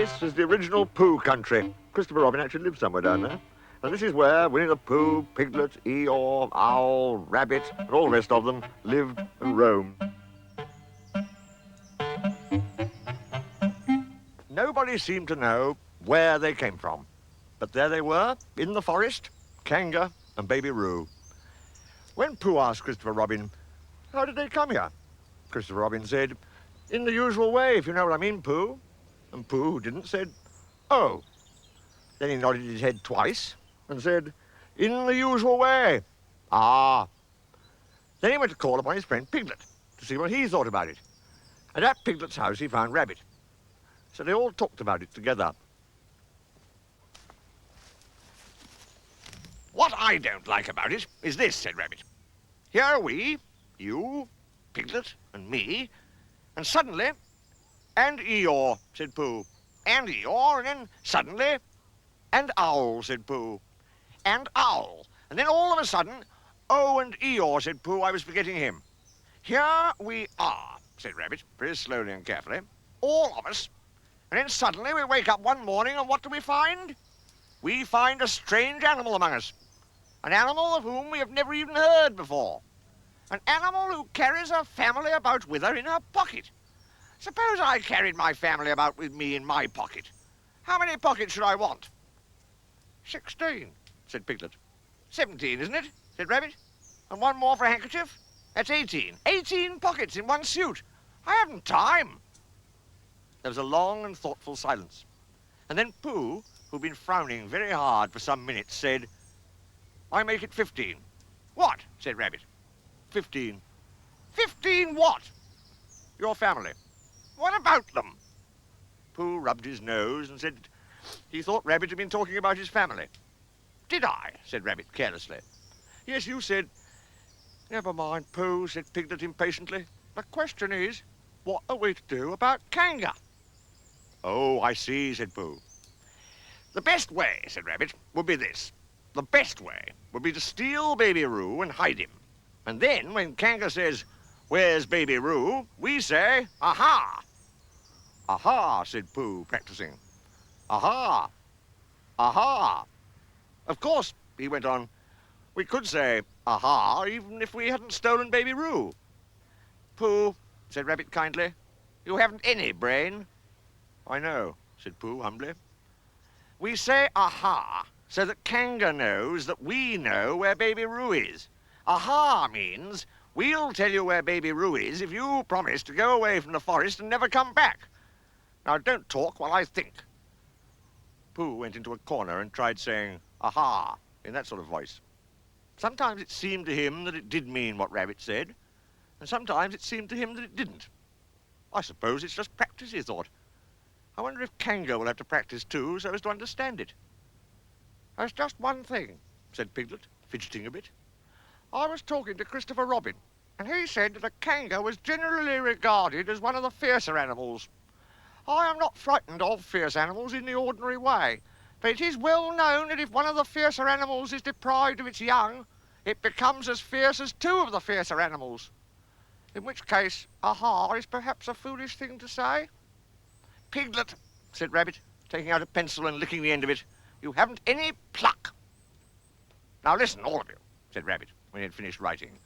This is the original Pooh Country. Christopher Robin actually lived somewhere down there. And this is where Winnie the Pooh, Piglet, Eeyore, Owl, Rabbit, and all the rest of them lived and roamed. Nobody seemed to know where they came from. But there they were, in the forest, Kanga and Baby Roo. When Pooh asked Christopher Robin, how did they come here? Christopher Robin said, in the usual way, if you know what I mean, Pooh. And Pooh, who didn't, said, oh. Then he nodded his head twice and said, in the usual way. Ah. Then he went to call upon his friend Piglet to see what he thought about it. And at Piglet's house he found Rabbit. So they all talked about it together. What I don't like about it is this, said Rabbit. Here are we, you, Piglet, and me, and suddenly, and Eeyore, said Pooh. And Eeyore, and then suddenly, and Owl, said Pooh. And Owl. And then all of a sudden, oh, and Eeyore, said Pooh, I was forgetting him. Here we are, said Rabbit, very slowly and carefully, all of us. And then suddenly we wake up one morning, and what do we find? We find a strange animal among us. An animal of whom we have never even heard before. An animal who carries her family about with her in her pocket. Suppose I carried my family about with me in my pocket. How many pockets should I want? 16, said Piglet. 17, isn't it? Said Rabbit. And one more for a handkerchief? That's 18. 18 pockets in one suit. I haven't time. There was a long and thoughtful silence. And then Pooh, who'd been frowning very hard for some minutes, said, I make it 15. What? Said Rabbit. 15. 15 what? Your family. What about them? Pooh rubbed his nose and said he thought Rabbit had been talking about his family. Did I? Said Rabbit carelessly. Yes, you said. Never mind, Pooh, said Piglet impatiently. The question is, what are we to do about Kanga? Oh, I see, said Pooh. The best way, said Rabbit, would be this. The best way would be to steal Baby Roo and hide him. And then, when Kanga says, where's Baby Roo, we say, aha. Aha, said Pooh, practicing. Aha. Aha. Of course, he went on, we could say, aha, even if we hadn't stolen Baby Roo. Pooh, said Rabbit kindly, you haven't any brain. I know, said Pooh humbly. We say aha so that Kanga knows that we know where Baby Roo is. Aha means we'll tell you where Baby Roo is if you promise to go away from the forest and never come back. Now, don't talk while I think. Pooh went into a corner and tried saying, aha, in that sort of voice. Sometimes it seemed to him that it did mean what Rabbit said, and sometimes it seemed to him that it didn't. I suppose it's just practice, he thought. I wonder if Kanga will have to practice too, so as to understand it. There's just one thing, said Piglet, fidgeting a bit. I was talking to Christopher Robin, and he said that a Kanga was generally regarded as one of the fiercer animals. I am not frightened of fierce animals in the ordinary way, but it is well known that if one of the fiercer animals is deprived of its young, it becomes as fierce as two of the fiercer animals. In which case, aha is perhaps a foolish thing to say. Piglet, said Rabbit, taking out a pencil and licking the end of it, you haven't any pluck. Now listen, all of you, said Rabbit, when he had finished writing,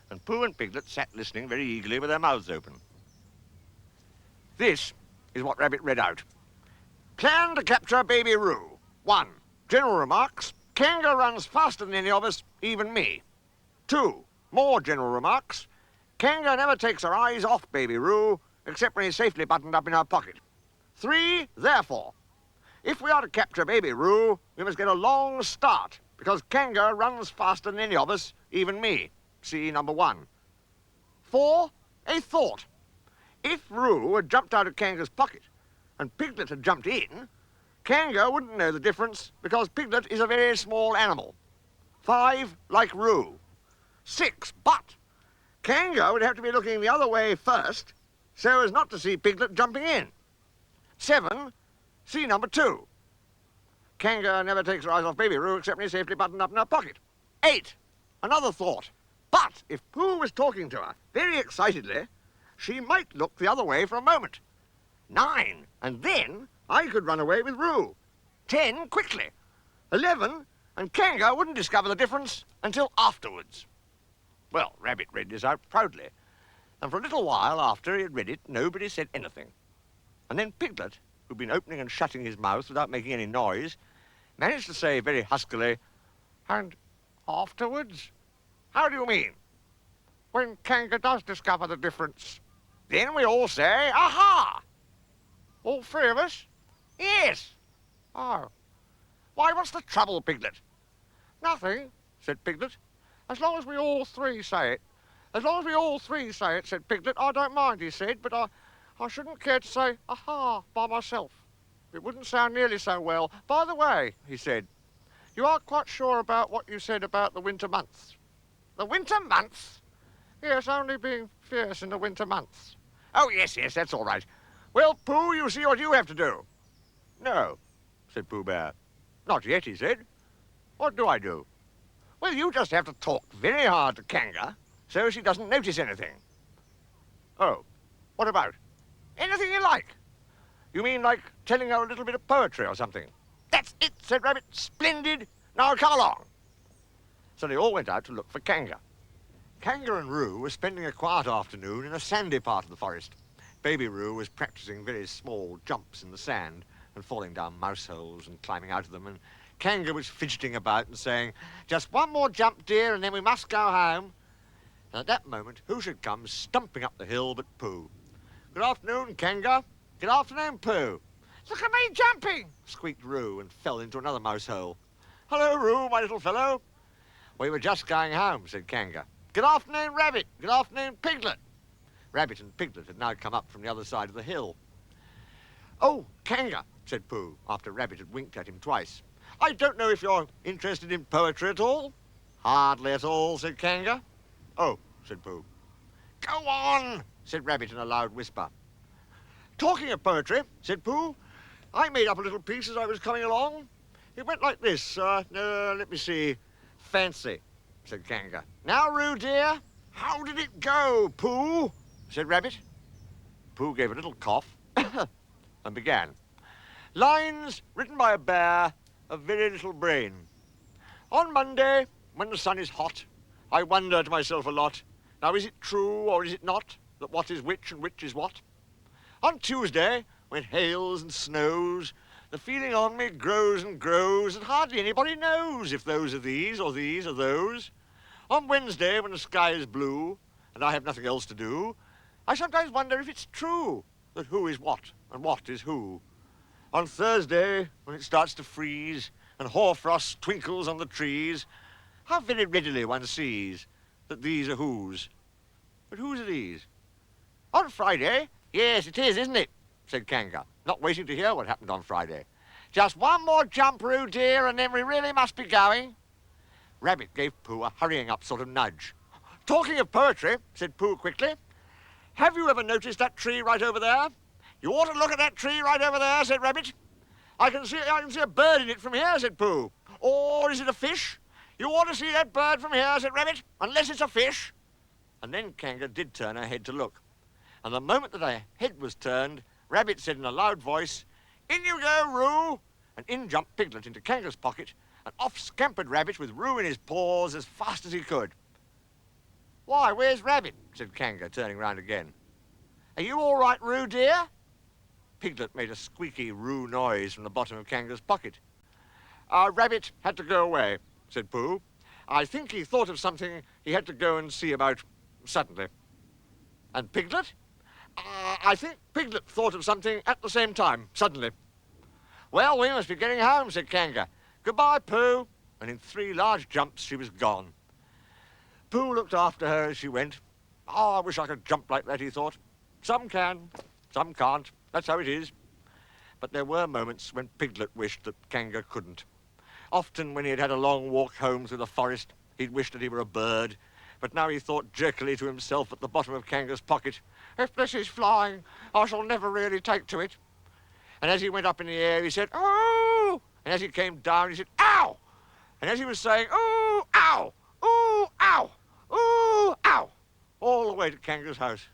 and Pooh and Piglet sat listening very eagerly with their mouths open. This is what Rabbit read out. Plan to capture Baby Roo. 1. General remarks. Kanga runs faster than any of us, even me. 2. More general remarks. Kanga never takes her eyes off Baby Roo, except when he's safely buttoned up in her pocket. 3. Therefore, if we are to capture Baby Roo, we must get a long start, because Kanga runs faster than any of us, even me. See number 1. 4. A thought. If Roo had jumped out of Kanga's pocket and Piglet had jumped in, Kanga wouldn't know the difference because Piglet is a very small animal. 5. Like Roo. 6. But Kanga would have to be looking the other way first so as not to see Piglet jumping in. 7. See number 2. Kanga never takes her eyes off Baby Roo except when he's safely buttoned up in her pocket. 8. Another thought. But if Pooh was talking to her very excitedly, she might look the other way for a moment. 9. And then I could run away with Roo. 10 quickly. 11, and Kanga wouldn't discover the difference until afterwards. Well, Rabbit read this out proudly, and for a little while after he had read it, nobody said anything. And then Piglet, who'd been opening and shutting his mouth without making any noise, managed to say very huskily, "And afterwards? How do you mean?" "When Kanga does discover the difference. Then we all say, aha!" "All three of us?" "Yes." "Oh. Why, what's the trouble, Piglet?" "Nothing," said Piglet. "As long as we all three say it." "As long as we all three say it," said Piglet. "I don't mind," he said, "but I shouldn't care to say, aha, by myself. It wouldn't sound nearly so well. By the way," he said, "you aren't quite sure about what you said about the winter months." "The winter months?" "Yes, only being fierce in the winter months." "Oh, yes, that's all right. Well, Pooh, you see what you have to do." "No," said Pooh Bear. "Not yet," he said. "What do I do?" "Well, you just have to talk very hard to Kanga so she doesn't notice anything." "Oh, what about?" "Anything you like." "You mean like telling her a little bit of poetry or something?" "That's it," said Rabbit. "Splendid. Now come along." So they all went out to look for Kanga. Kanga and Roo were spending a quiet afternoon in a sandy part of the forest. Baby Roo was practicing very small jumps in the sand and falling down mouse holes and climbing out of them, and Kanga was fidgeting about and saying, "Just one more jump, dear, and then we must go home." And at that moment, who should come stumping up the hill but Pooh. "Good afternoon, Kanga." "Good afternoon, Pooh." "Look at me jumping," squeaked Roo and fell into another mouse hole. "Hello, Roo, my little fellow." "We were just going home," said Kanga. "Good afternoon, Rabbit. Good afternoon, Piglet." Rabbit and Piglet had now come up from the other side of the hill. "Oh, Kanga," said Pooh, after Rabbit had winked at him twice. "I don't know if you're interested in poetry at all." "Hardly at all," said Kanga. "Oh," said Pooh. "Go on," said Rabbit in a loud whisper. "Talking of poetry," said Pooh, "I made up a little piece as I was coming along. It went like this. Let me see. Fancy," said Kanga. "Now, Roo, dear, how did it go, Pooh?" said Rabbit. Pooh gave a little cough and began. "Lines written by a bear of very little brain. On Monday, when the sun is hot, I wonder to myself a lot, now is it true or is it not, that what is which and which is what? On Tuesday, when it hails and snows, the feeling on me grows and grows, and hardly anybody knows if those are these or these are those. On Wednesday, when the sky is blue, and I have nothing else to do, I sometimes wonder if it's true that who is what and what is who. On Thursday, when it starts to freeze and hoarfrost twinkles on the trees, how very readily one sees that these are whose. But whose are these? On Friday, yes, it is, isn't it?" said Kanga, not waiting to hear what happened on Friday. "Just one more jump, Roo, dear, and then we really must be going." Rabbit gave Pooh a hurrying up sort of nudge. "Talking of poetry," said Pooh quickly, "have you ever noticed that tree right over there?" "You ought to look at that tree right over there," said Rabbit. I can see a bird in it from here," said Pooh. "Or is it a fish?" "You ought to see that bird from here," said Rabbit, "unless it's a fish." And then Kanga did turn her head to look. And the moment that her head was turned, Rabbit said in a loud voice, "In you go, Roo!" And in jumped Piglet into Kanga's pocket, and off scampered Rabbit with Roo in his paws as fast as he could. "Why, where's Rabbit?" said Kanga, turning round again. "Are you all right, Roo, dear?" Piglet made a squeaky Roo noise from the bottom of Kanga's pocket. "Rabbit had to go away," said Pooh. "I think he thought of something he had to go and see about suddenly." "And Piglet?" "I think Piglet thought of something at the same time, suddenly." "Well, we must be getting home," said Kanga. "Goodbye, Pooh." And in 3 large jumps she was gone. Pooh looked after her as she went. "Oh, I wish I could jump like that," he thought. "Some can, some can't. That's how it is." But there were moments when Piglet wished that Kanga couldn't. Often when he had had a long walk home through the forest, he'd wished that he were a bird. But now he thought jerkily to himself at the bottom of Kanga's pocket, "If this is flying, I shall never really take to it." And as he went up in the air, he said, "Oh!" And as he came down, he said, "Ow!" And as he was saying, "Ooh, ow! Ooh, ow! Ooh, ow!" all the way to Kanga's house.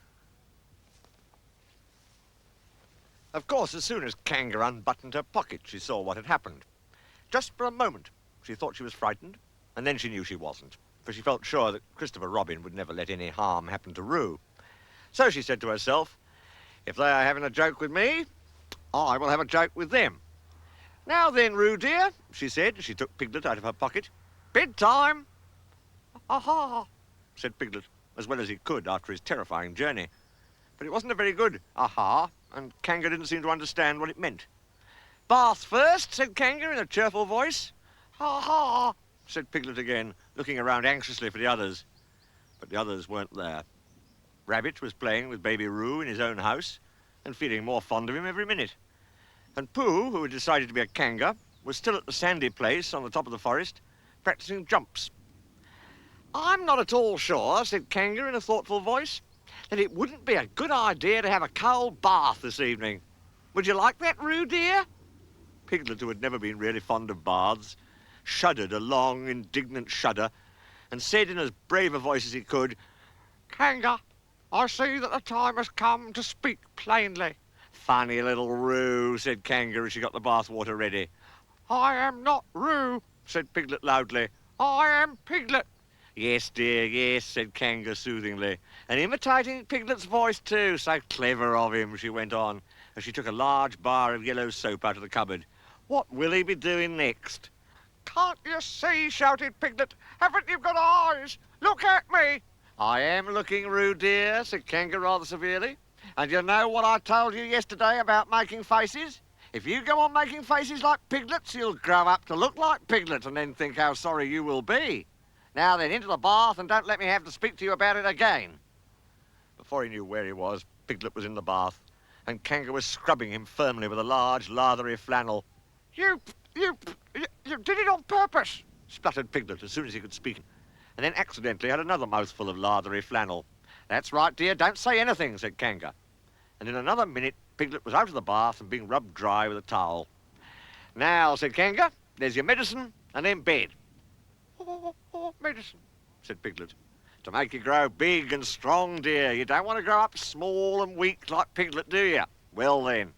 Of course, as soon as Kanga unbuttoned her pocket, she saw what had happened. Just for a moment, she thought she was frightened, and then she knew she wasn't, for she felt sure that Christopher Robin would never let any harm happen to Roo. So she said to herself, if they are having a joke with me, I will have a joke with them. Now then, Roo dear, she said as she took Piglet out of her pocket. Bedtime. Aha, said Piglet, as well as he could after his terrifying journey. But it wasn't a very good aha, and Kanga didn't seem to understand what it meant. Bath first, said Kanga in a cheerful voice. Ha-ha, said Piglet again, looking around anxiously for the others. But the others weren't there. Rabbit was playing with baby Roo in his own house and feeling more fond of him every minute. And Pooh, who had decided to be a Kanga, was still at the sandy place on the top of the forest, practicing jumps. I'm not at all sure, said Kanga in a thoughtful voice, that it wouldn't be a good idea to have a cold bath this evening. Would you like that, Roo dear? Piglet, who had never been really fond of baths, shuddered a long, indignant shudder and said in as brave a voice as he could, Kanga, I see that the time has come to speak plainly. Funny little Roo, said Kanga as she got the bath water ready. I am not Roo, said Piglet loudly. I am Piglet. Yes, dear, yes, said Kanga soothingly, and imitating Piglet's voice too. So clever of him, she went on, as she took a large bar of yellow soap out of the cupboard. What will he be doing next? Can't you see, shouted Piglet. Haven't you got eyes? Look at me. I am looking, Roo dear, said Kanga rather severely. And you know what I told you yesterday about making faces? If you go on making faces like Piglet's, you'll grow up to look like Piglet and then think how sorry you will be. Now then, into the bath and don't let me have to speak to you about it again. Before he knew where he was, Piglet was in the bath, and Kanga was scrubbing him firmly with a large, lathery flannel. You did it on purpose, spluttered Piglet as soon as he could speak, and then accidentally had another mouthful of lathery flannel. That's right, dear, don't say anything, said Kanga. And in another minute, Piglet was out of the bath and being rubbed dry with a towel. Now, said Kanga, there's your medicine and then bed. Oh, medicine, said Piglet. To make you grow big and strong, dear. You don't want to grow up small and weak like Piglet, do you? Well, then.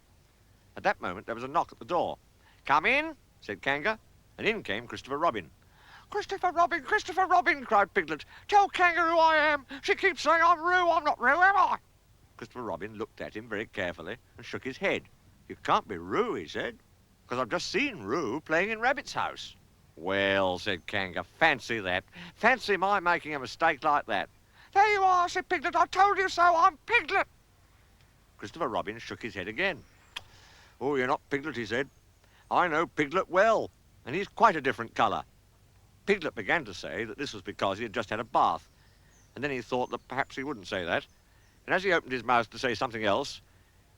At that moment, there was a knock at the door. Come in, said Kanga, and in came Christopher Robin. Christopher Robin, cried Piglet. Tell Kanga who I am. She keeps saying I'm Roo. I'm not Roo, am I? Christopher Robin looked at him very carefully and shook his head. You can't be Roo, he said, because I've just seen Roo playing in Rabbit's house. Well, said Kanga, fancy that. Fancy my making a mistake like that. There you are, said Piglet. I told you so. I'm Piglet. Christopher Robin shook his head again. Oh, you're not Piglet, he said. I know Piglet well, and he's quite a different colour. Piglet began to say that this was because he had just had a bath, and then he thought that perhaps he wouldn't say that, and as he opened his mouth to say something else,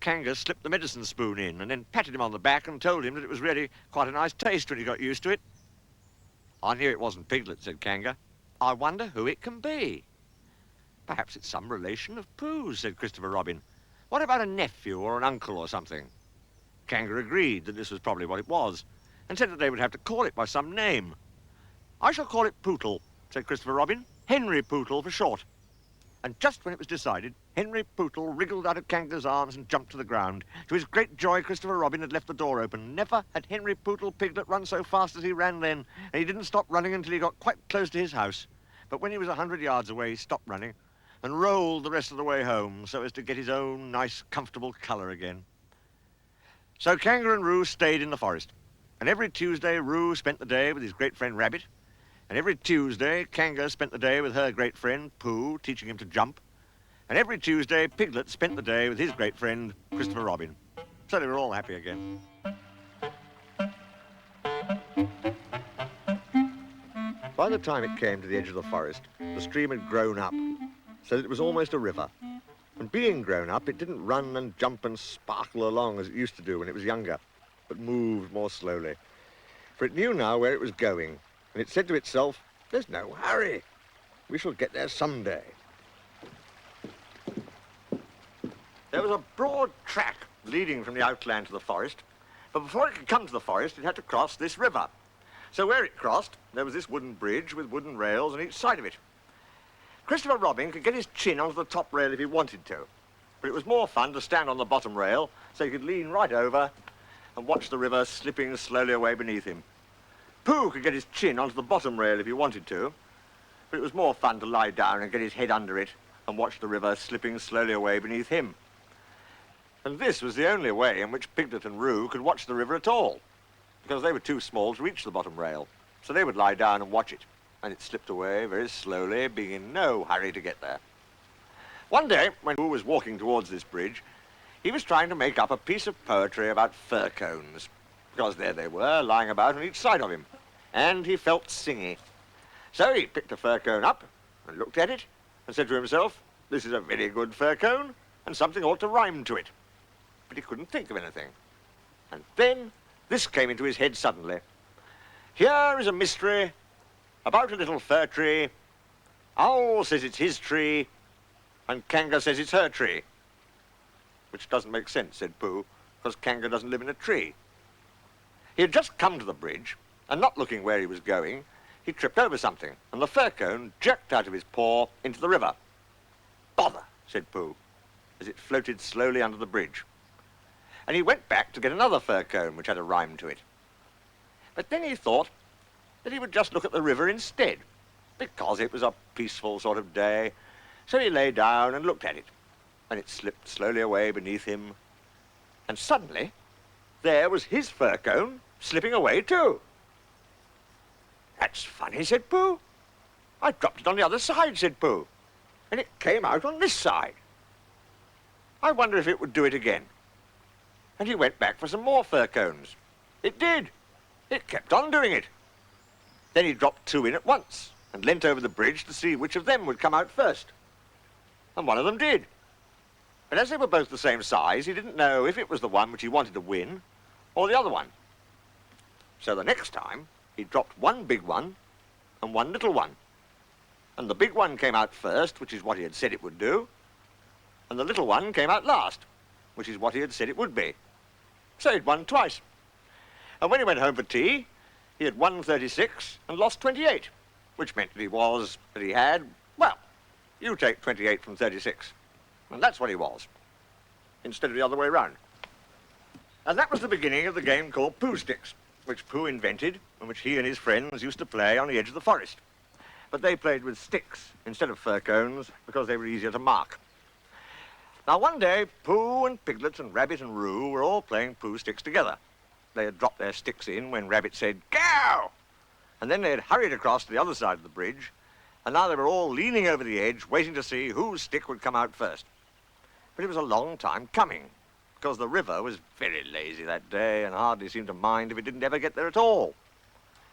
Kanga slipped the medicine spoon in and then patted him on the back and told him that it was really quite a nice taste when he got used to it. I knew it wasn't Piglet, said Kanga. I wonder who it can be. Perhaps it's some relation of Pooh's, said Christopher Robin. What about a nephew or an uncle or something? Kanga agreed that this was probably what it was, and said that they would have to call it by some name. I shall call it Pootle, said Christopher Robin. Henry Pootle for short. And just when it was decided, Henry Pootle wriggled out of Kanga's arms and jumped to the ground. To his great joy, Christopher Robin had left the door open. Never had Henry Pootle Piglet run so fast as he ran then, and he didn't stop running until he got quite close to his house. But when he was 100 yards away, he stopped running and rolled the rest of the way home so as to get his own nice, comfortable colour again. So Kanga and Roo stayed in the forest, and every Tuesday Roo spent the day with his great friend Rabbit, and every Tuesday Kanga spent the day with her great friend Pooh, teaching him to jump, and every Tuesday Piglet spent the day with his great friend Christopher Robin. So they were all happy again. By the time it came to the edge of the forest, the stream had grown up, so that it was almost a river. And being grown up, it didn't run and jump and sparkle along as it used to do when it was younger, but moved more slowly. For it knew now where it was going, and it said to itself, there's no hurry. We shall get there someday. There was a broad track leading from the outland to the forest, but before it could come to the forest, it had to cross this river. So where it crossed, there was this wooden bridge with wooden rails on each side of it. Christopher Robin could get his chin onto the top rail if he wanted to, but it was more fun to stand on the bottom rail so he could lean right over and watch the river slipping slowly away beneath him. Pooh could get his chin onto the bottom rail if he wanted to, but it was more fun to lie down and get his head under it and watch the river slipping slowly away beneath him. And this was the only way in which Piglet and Roo could watch the river at all, because they were too small to reach the bottom rail. So they would lie down and watch it, and it slipped away very slowly, being in no hurry to get there. One day, when Pooh was walking towards this bridge, he was trying to make up a piece of poetry about fir cones, because there they were, lying about on each side of him, and he felt singy. So he picked a fir cone up and looked at it and said to himself, "This is a very good fir cone, and something ought to rhyme to it." But he couldn't think of anything. And then this came into his head suddenly. Here is a mystery about a little fir tree. Owl says it's his tree, and Kanga says it's her tree. Which doesn't make sense, said Pooh, because Kanga doesn't live in a tree. He had just come to the bridge, and not looking where he was going, he tripped over something, and the fir cone jerked out of his paw into the river. "Bother," said Pooh, as it floated slowly under the bridge. And he went back to get another fir cone which had a rhyme to it. But then he thought that he would just look at the river instead, because it was a peaceful sort of day. So he lay down and looked at it, and it slipped slowly away beneath him. And suddenly, there was his fir cone slipping away too. "That's funny," said Pooh. "I dropped it on the other side," said Pooh, "and it came out on this side. I wonder if it would do it again." And he went back for some more fir cones. It did. It kept on doing it. Then he dropped two in at once and leant over the bridge to see which of them would come out first. And one of them did. But as they were both the same size, he didn't know if it was the one which he wanted to win or the other one. So the next time, he dropped one big one and one little one. And the big one came out first, which is what he had said it would do, and the little one came out last, which is what he had said it would be. So he'd won twice. And when he went home for tea, he had won 36 and lost 28, which meant that he had, well, you take 28 from 36. And that's what he was, instead of the other way round. And that was the beginning of the game called Pooh Sticks, which Pooh invented and which he and his friends used to play on the edge of the forest. But they played with sticks instead of fir cones because they were easier to mark. Now one day, Pooh and Piglet and Rabbit and Roo were all playing Pooh Sticks together. They had dropped their sticks in when Rabbit said, "Go!" And then they had hurried across to the other side of the bridge, and now they were all leaning over the edge, waiting to see whose stick would come out first. But it was a long time coming, because the river was very lazy that day and hardly seemed to mind if it didn't ever get there at all.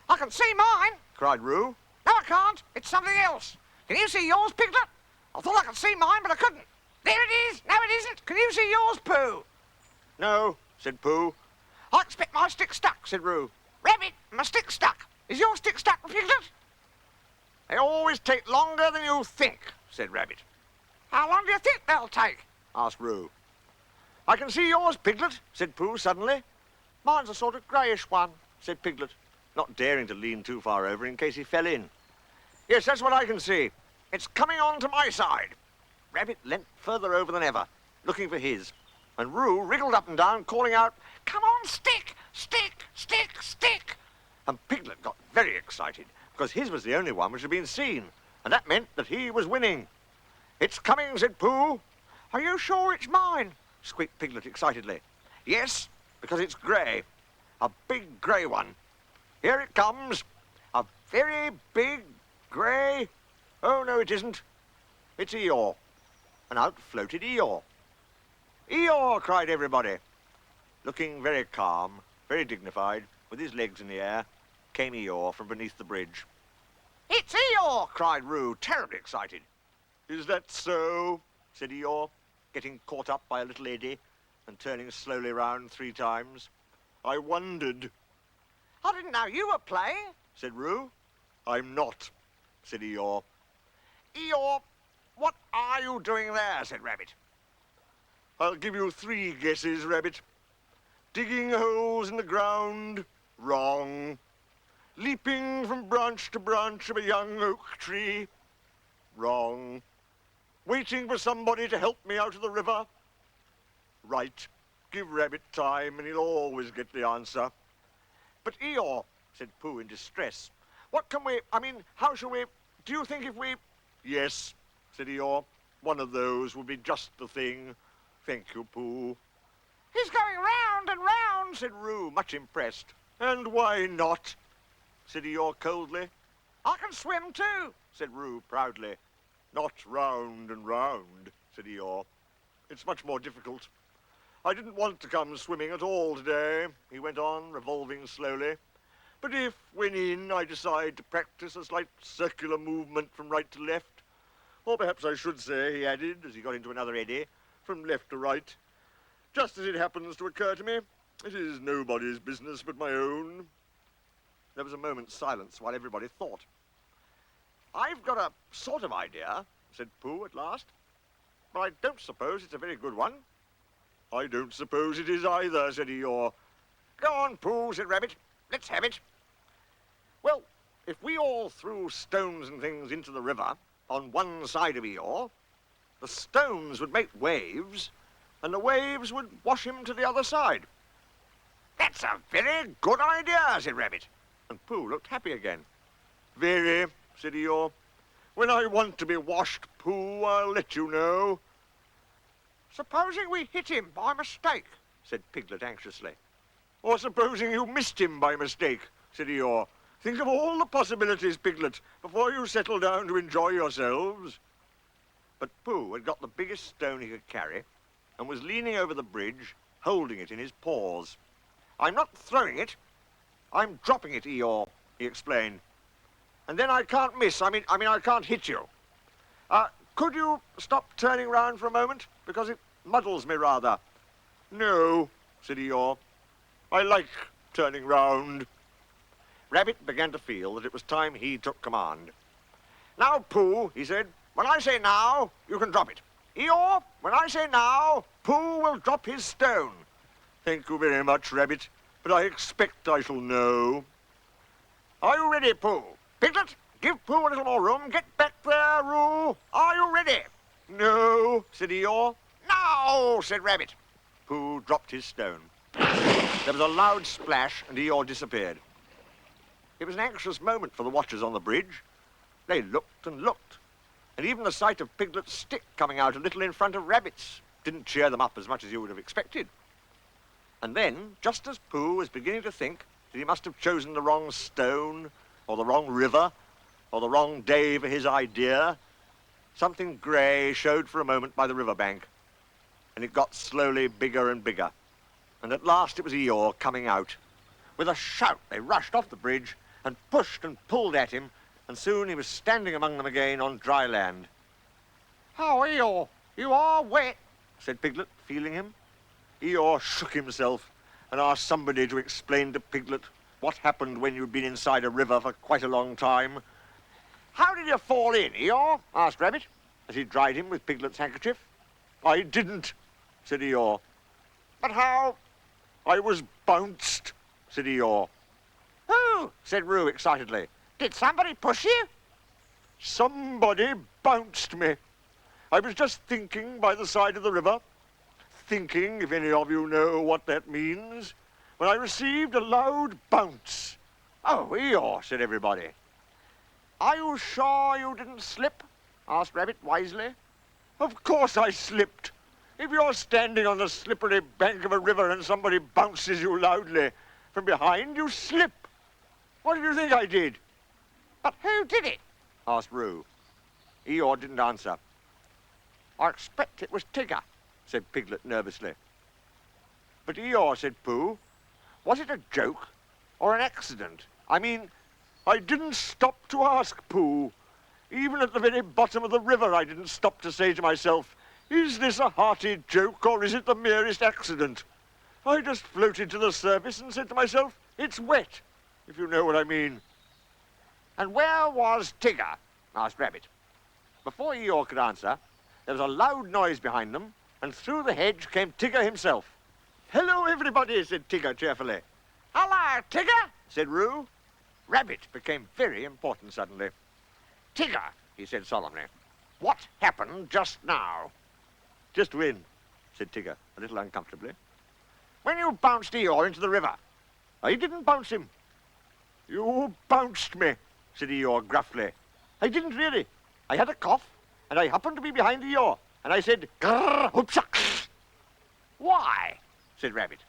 "I can see mine," cried Roo. "No, I can't. It's something else. Can you see yours, Piglet?" "I thought I could see mine, but I couldn't." "There it is. No, it isn't. Can you see yours, Pooh?" "No," said Pooh. "I expect my stick's stuck," said Roo. "Rabbit, my stick's stuck. Is your stick stuck, Piglet?" "They always take longer than you think," said Rabbit. "How long do you think they'll take?" asked Roo. "I can see yours, Piglet," said Pooh suddenly. "Mine's a sort of greyish one," said Piglet, not daring to lean too far over in case he fell in. "Yes, that's what I can see. It's coming on to my side." Rabbit leant further over than ever, looking for his, and Roo wriggled up and down, calling out, "Come on, stick, stick, stick, stick." And Piglet got very excited, because his was the only one which had been seen, and that meant that he was winning. "It's coming," said Pooh. "Are you sure it's mine?" squeaked Piglet excitedly. "Yes, because it's grey. A big grey one. Here it comes. A very big grey... Oh, no, it isn't. It's Eeyore." And out floated Eeyore. "Eeyore!" cried everybody. Looking very calm, very dignified, with his legs in the air, came Eeyore from beneath the bridge. "It's Eeyore!" cried Roo, terribly excited. "Is that so?" said Eeyore, getting caught up by a little eddy and turning slowly round 3 times. "I wondered." "I didn't know you were playing," said Roo. "I'm not," said Eeyore. "Eeyore, what are you doing there?" said Rabbit. "I'll give you 3 guesses, Rabbit. Digging holes in the ground, wrong. Leaping from branch to branch of a young oak tree, wrong. Waiting for somebody to help me out of the river, right. Give Rabbit time and he'll always get the answer. But Eeyore, said Pooh in distress, what can we, how shall we, do you think if we... Yes, said Eeyore, one of those would be just the thing. Thank you, Pooh. He's going round and round, said Roo, much impressed. And why not? Said Eeyore coldly. I can swim too, said Roo proudly. Not round and round, said Eeyore. It's much more difficult. I didn't want to come swimming at all today, he went on, revolving slowly. But if, when in, I decide to practice a slight circular movement from right to left, or perhaps I should say, he added, as he got into another eddy, from left to right, just as it happens to occur to me, it is nobody's business but my own. There was a moment's silence while everybody thought. I've got a sort of idea, said Pooh at last, but I don't suppose it's a very good one. I don't suppose it is either, said Eeyore. Go on, Pooh, said Rabbit. Let's have it. Well, if we all threw stones and things into the river on one side of Eeyore, the stones would make waves, and the waves would wash him to the other side. That's a very good idea, said Rabbit. And Pooh looked happy again. Very, said Eeyore. When I want to be washed, Pooh, I'll let you know. Supposing we hit him by mistake, said Piglet anxiously. Or supposing you missed him by mistake, said Eeyore. Think of all the possibilities, Piglet, before you settle down to enjoy yourselves. But Pooh had got the biggest stone he could carry and was leaning over the bridge, holding it in his paws. I'm not throwing it. I'm dropping it, Eeyore, he explained. And then I can't miss. I can't hit you. Could you stop turning round for a moment? Because it muddles me rather. No, said Eeyore. I like turning round. Rabbit began to feel that it was time he took command. Now, Pooh, he said, when I say now, you can drop it. Eeyore, when I say now, Pooh will drop his stone. Thank you very much, Rabbit, but I expect I shall know. Are you ready, Pooh? Piglet, give Pooh a little more room. Get back there, Roo. Are you ready? No, said Eeyore. No, said Rabbit. Pooh dropped his stone. There was a loud splash and Eeyore disappeared. It was an anxious moment for the watchers on the bridge. They looked and looked, and even the sight of Piglet's stick coming out a little in front of Rabbit's didn't cheer them up as much as you would have expected. And then, just as Pooh was beginning to think that he must have chosen the wrong stone, or the wrong river, or the wrong day for his idea, something grey showed for a moment by the riverbank, and it got slowly bigger and bigger. And at last it was Eeyore coming out. With a shout, they rushed off the bridge and pushed and pulled at him, and soon he was standing among them again on dry land. Oh, Eeyore, you are wet, said Piglet, feeling him. Eeyore shook himself and asked somebody to explain to Piglet what happened when you'd been inside a river for quite a long time. How did you fall in, Eeyore? Asked Rabbit, as he dried him with Piglet's handkerchief. I didn't, said Eeyore. But how? I was bounced, said Eeyore. Who? Said Roo excitedly. Did somebody push you? Somebody bounced me. I was just thinking by the side of the river, thinking, if any of you know what that means, when I received a loud bounce. Oh, Eeyore, said everybody. Are you sure you didn't slip? Asked Rabbit wisely. Of course I slipped. If you're standing on the slippery bank of a river and somebody bounces you loudly from behind, you slip. What did you think I did? But who did it? Asked Roo. Eeyore didn't answer. I expect it was Tigger, said Piglet nervously. But Eeyore, said Pooh, was it a joke or an accident? I didn't stop to ask, Pooh. Even at the very bottom of the river, I didn't stop to say to myself, is this a hearty joke or is it the merest accident? I just floated to the surface and said to myself, it's wet, if you know what I mean. And where was Tigger? Asked Rabbit. Before Eeyore could answer, there was a loud noise behind them, and through the hedge came Tigger himself. Hello, everybody, said Tigger cheerfully. Hello, Tigger, said Roo. Rabbit became very important suddenly. Tigger, he said solemnly, what happened just now? Just when, said Tigger, a little uncomfortably. when you bounced Eeyore into the river. I didn't bounce him. You bounced me, said Eeyore gruffly. I didn't really. I had a cough, and I happened to be behind Eeyore, and I said, grrr, hoopsa. Why? Said Rabbit,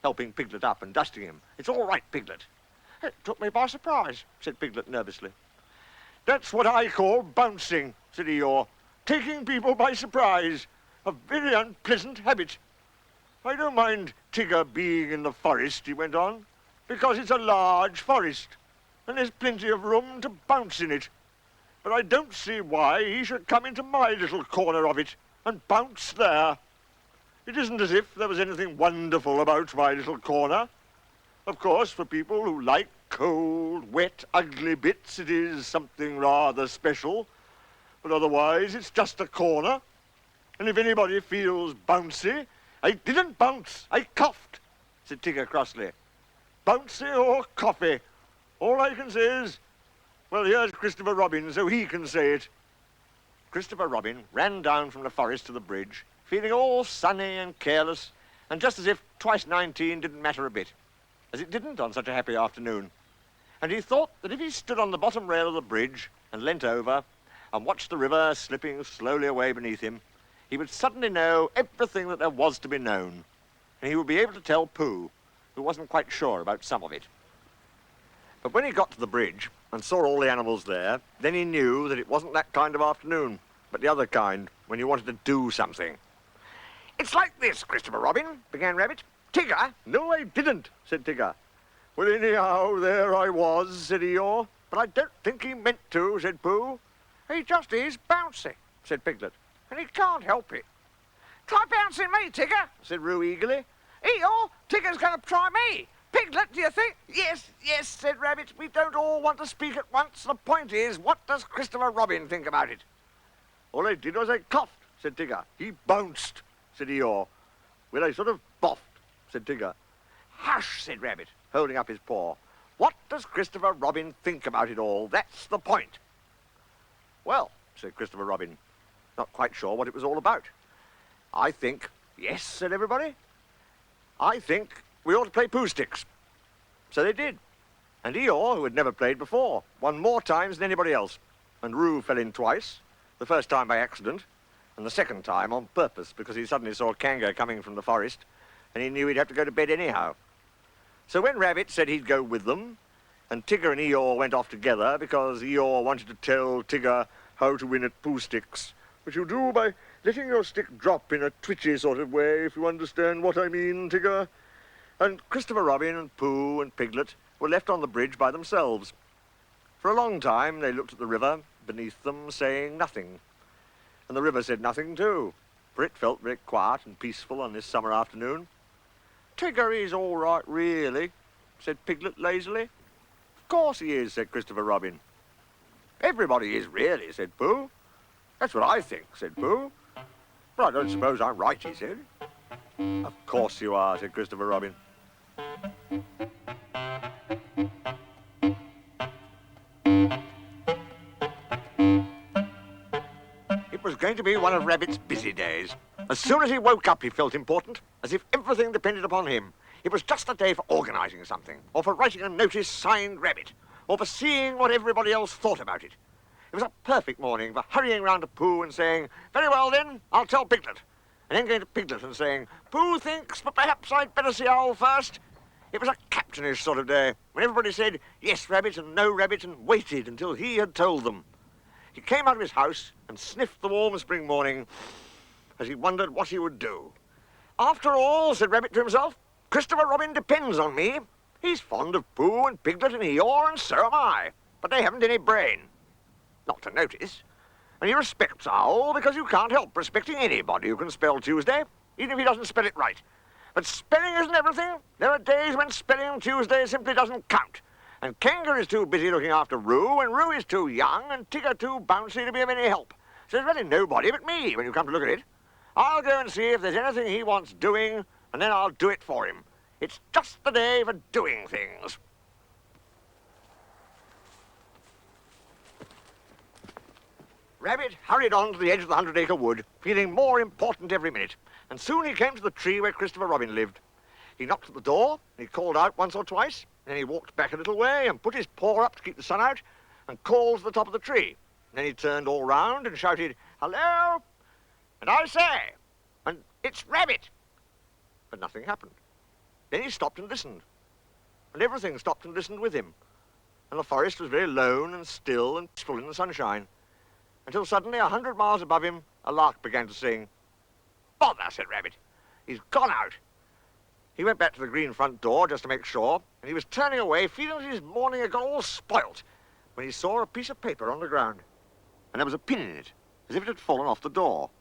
helping Piglet up and dusting him. It's all right, Piglet. It took me by surprise, said Piglet nervously. That's what I call bouncing, said Eeyore. Taking people by surprise. A very unpleasant habit. I don't mind Tigger being in the forest, he went on, because it's a large forest, and there's plenty of room to bounce in it. But I don't see why he should come into my little corner of it and bounce there. It isn't as if there was anything wonderful about my little corner. Of course, for people who like cold, wet, ugly bits, it is something rather special. But otherwise, it's just a corner. And if anybody feels bouncy, I didn't bounce, I coughed, said Tigger crossly. Bouncy or coffee, all I can say is, well, here's Christopher Robin, so he can say it. Christopher Robin ran down from the forest to the bridge, feeling all sunny and careless, and just as if twice 19 didn't matter a bit, as it didn't on such a happy afternoon. And he thought that if he stood on the bottom rail of the bridge and leant over and watched the river slipping slowly away beneath him, he would suddenly know everything that there was to be known, and he would be able to tell Pooh, who wasn't quite sure about some of it. But when he got to the bridge and saw all the animals there, then he knew that it wasn't that kind of afternoon, but the other kind, when you wanted to do something. It's like this, Christopher Robin, began Rabbit. Tigger? No, I didn't, said Tigger. Well, anyhow, there I was, said Eeyore. But I don't think he meant to, said Pooh. He just is bouncy, said Piglet, and he can't help it. Try bouncing me, Tigger, said Roo eagerly. Eeyore, Tigger's going to try me. Piglet, do you think? Yes, yes, said Rabbit. We don't all want to speak at once. The point is, what does Christopher Robin think about it? All I did was I coughed, said Tigger. He bounced, said Eeyore. Well, I sort of boffed, said Tigger. Hush, said Rabbit, holding up his paw. What does Christopher Robin think about it all? That's the point. Well, said Christopher Robin, not quite sure what it was all about. I think, yes, said everybody. I think we ought to play Pooh Sticks. So they did. And Eeyore, who had never played before, won more times than anybody else. And Roo fell in twice, the first time by accident, and the second time on purpose, because he suddenly saw Kanga coming from the forest, and he knew he'd have to go to bed anyhow. So when Rabbit said he'd go with them, and Tigger and Eeyore went off together because Eeyore wanted to tell Tigger how to win at Pooh Sticks, which you do by letting your stick drop in a twitchy sort of way, if you understand what I mean, Tigger. And Christopher Robin and Pooh and Piglet were left on the bridge by themselves. For a long time they looked at the river beneath them, saying nothing. And the river said nothing too, for it felt very quiet and peaceful on this summer afternoon. Tigger is all right, really, said Piglet lazily. Of course he is, said Christopher Robin. Everybody is, really, said Pooh. That's what I think, said Pooh. But I don't suppose I'm right, he said. Of course you are, said Christopher Robin. It was going to be one of Rabbit's busy days. As soon as he woke up, he felt important, as if everything depended upon him. It was just a day for organising something, or for writing a notice signed Rabbit, or for seeing what everybody else thought about it. It was a perfect morning for hurrying round to Pooh and saying, very well then, I'll tell Piglet. And then going to Piglet and saying, Pooh thinks, but perhaps I'd better see Owl first. It was a captainish sort of day, when everybody said yes, Rabbit, and no, Rabbit, and waited until he had told them. He came out of his house and sniffed the warm spring morning as he wondered what he would do. After all, said Rabbit to himself, Christopher Robin depends on me. He's fond of Pooh and Piglet and Eeyore, and so am I. But they haven't any brain. Not to notice. And he respects Owl because you can't help respecting anybody who can spell Tuesday, even if he doesn't spell it right. But spelling isn't everything. There are days when spelling Tuesday simply doesn't count. And Kanga is too busy looking after Roo, and Roo is too young, and Tigger too bouncy to be of any help. So there's really nobody but me when you come to look at it. I'll go and see if there's anything he wants doing, and then I'll do it for him. It's just the day for doing things. Rabbit hurried on to the edge of the 100 Acre Wood, feeling more important every minute, and soon he came to the tree where Christopher Robin lived. He knocked at the door, and he called out once or twice, then he walked back a little way and put his paw up to keep the sun out and called to the top of the tree. And then he turned all round and shouted, "Hello!" And I say, and "It's Rabbit!" But nothing happened. Then he stopped and listened, and everything stopped and listened with him. And the forest was very lone and still and peaceful in the sunshine, until suddenly, 100 miles above him, a lark began to sing. "Bother," said Rabbit. "He's gone out." He went back to the green front door just to make sure, and he was turning away, feeling that his morning had got all spoilt, when he saw a piece of paper on the ground. And there was a pin in it, as if it had fallen off the door.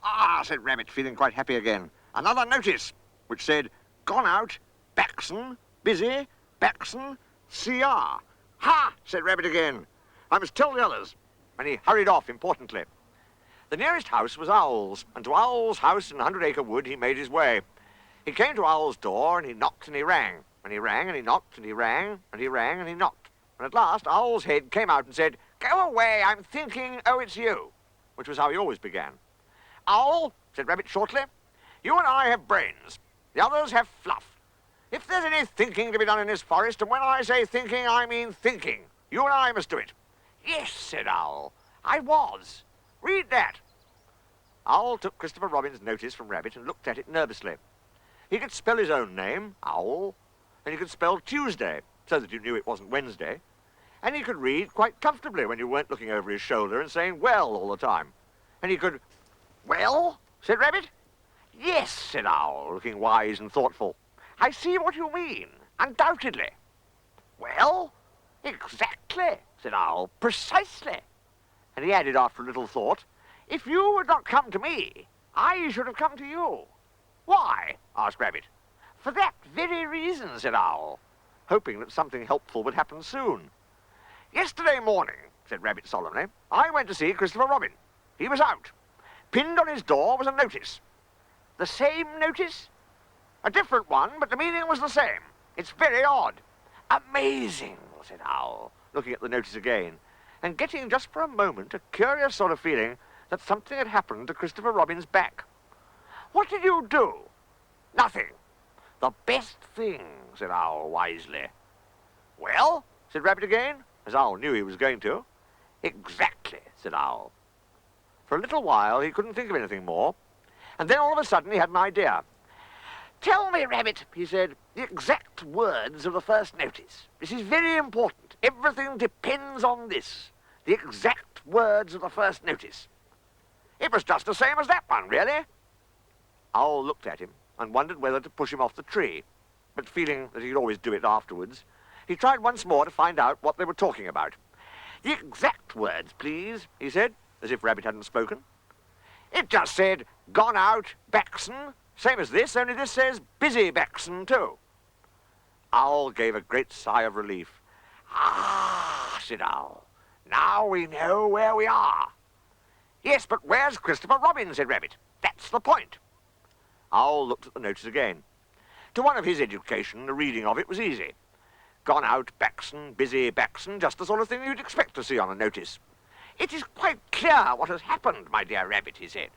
"Ah," said Rabbit, feeling quite happy again. "Another notice, which said, 'Gone out, Baxon, busy, Baxon, CR.' Ha!" said Rabbit again. "I must tell the others." And he hurried off importantly. The nearest house was Owl's, and to Owl's house in 100 Acre Wood he made his way. He came to Owl's door, and he knocked and he rang, and he rang and he knocked, and he rang and he rang and he knocked. And at last Owl's head came out and said, "Go away, I'm thinking, oh, it's you," which was how he always began. "Owl," said Rabbit shortly, "you and I have brains. The others have fluff. If there's any thinking to be done in this forest, and when I say thinking, I mean thinking, you and I must do it." "Yes," said Owl, "I was. Read that." Owl took Christopher Robin's notice from Rabbit and looked at it nervously. He could spell his own name, Owl, and he could spell Tuesday, so that you knew it wasn't Wednesday, and he could read quite comfortably when you weren't looking over his shoulder and saying "well" all the time. And he could... "Well?" said Rabbit. "Yes," said Owl, looking wise and thoughtful. "I see what you mean, undoubtedly." "Well?" "Exactly," said Owl, "precisely." And he added after a little thought, "If you had not come to me, I should have come to you." "Why?" asked Rabbit. "For that very reason," said Owl, hoping that something helpful would happen soon. "Yesterday morning," said Rabbit solemnly, "I went to see Christopher Robin. He was out. Pinned on his door was a notice." "The same notice?" "A different one, but the meaning was the same. It's very odd." "Amazing," said Owl, looking at the notice again, and getting just for a moment a curious sort of feeling that something had happened to Christopher Robin's back. "What did you do?" "Nothing." "The best thing," said Owl wisely. "Well?" said Rabbit again, as Owl knew he was going to. "Exactly," said Owl. For a little while he couldn't think of anything more, and then all of a sudden he had an idea. "Tell me, Rabbit," he said, "the exact words of the first notice. This is very important. Everything depends on this. The exact words of the first notice." "It was just the same as that one, really." Owl looked at him and wondered whether to push him off the tree, but feeling that he'd always do it afterwards, he tried once more to find out what they were talking about. "The exact words, please," he said, as if Rabbit hadn't spoken. "It just said, 'Gone out, Baxon,' same as this, only this says, 'Busy Baxon,' too." Owl gave a great sigh of relief. "Ah," said Owl, "now we know where we are." "Yes, but where's Christopher Robin?" said Rabbit. "That's the point." Owl looked at the notice again. To one of his education, the reading of it was easy. "Gone out, Baxon, busy Baxon," just the sort of thing you'd expect to see on a notice. "It is quite clear what has happened, my dear Rabbit," he said.